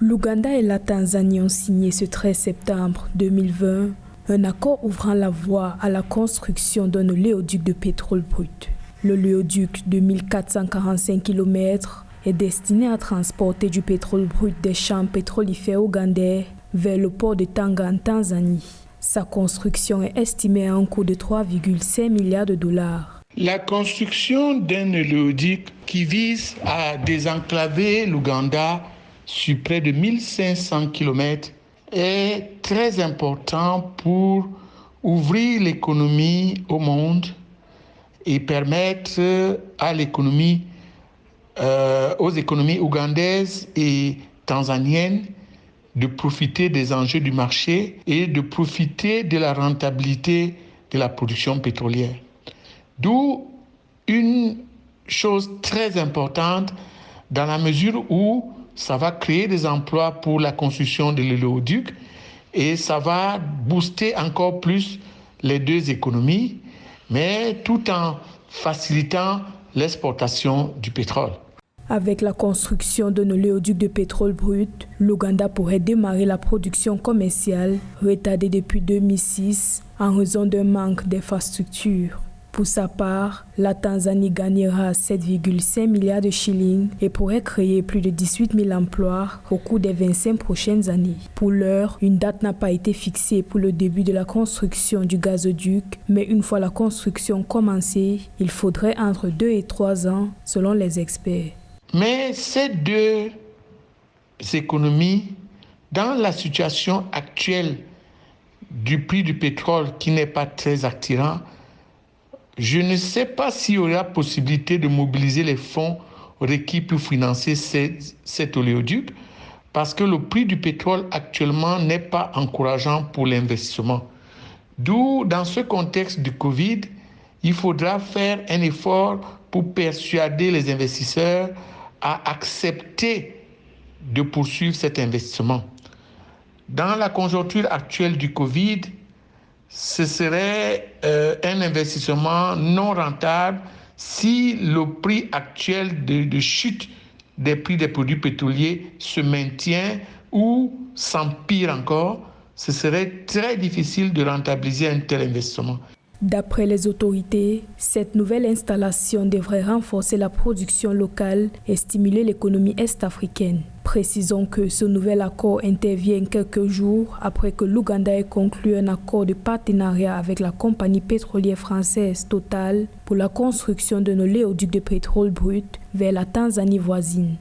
L'Ouganda et la Tanzanie ont signé ce 13 septembre 2020 un accord ouvrant la voie à la construction d'un oléoduc de pétrole brut. L'oléoduc de 1445 km est destiné à transporter du pétrole brut des champs pétrolifères ougandais vers le port de Tanga en Tanzanie. Sa construction est estimée à un coût de 3,5 milliards de dollars. La construction d'un oléoduc qui vise à désenclaver l'Ouganda sur près de 1500 km est très important pour ouvrir l'économie au monde et permettre à aux économies ougandaises et tanzaniennes de profiter des enjeux du marché et de profiter de la rentabilité de la production pétrolière. D'où une chose très importante dans la mesure où ça va créer des emplois pour la construction de l'oléoduc et ça va booster encore plus les deux économies, mais tout en facilitant l'exportation du pétrole. Avec la construction d'un oléoduc de pétrole brut, l'Ouganda pourrait démarrer la production commerciale retardée depuis 2006 en raison d'un manque d'infrastructures. Pour sa part, la Tanzanie gagnera 7,5 milliards de shillings et pourrait créer plus de 18 000 emplois au cours des 25 prochaines années. Pour l'heure, une date n'a pas été fixée pour le début de la construction du gazoduc, mais une fois la construction commencée, il faudrait entre 2 et 3 ans selon les experts. Mais ces deux économies, dans la situation actuelle du prix du pétrole qui n'est pas très attirant, je ne sais pas s'il y aura possibilité de mobiliser les fonds requis pour financer cet oléoduc, parce que le prix du pétrole actuellement n'est pas encourageant pour l'investissement. D'où, dans ce contexte de Covid, il faudra faire un effort pour persuader les investisseurs à accepter de poursuivre cet investissement. Dans la conjoncture actuelle du Covid, ce serait un investissement non rentable si le prix actuel de chute des prix des produits pétroliers se maintient ou s'empire encore. Ce serait très difficile de rentabiliser un tel investissement. D'après les autorités, cette nouvelle installation devrait renforcer la production locale et stimuler l'économie est-africaine. Précisons que ce nouvel accord intervient quelques jours après que l'Ouganda ait conclu un accord de partenariat avec la compagnie pétrolière française Total pour la construction d'un oléoduc de pétrole brut vers la Tanzanie voisine.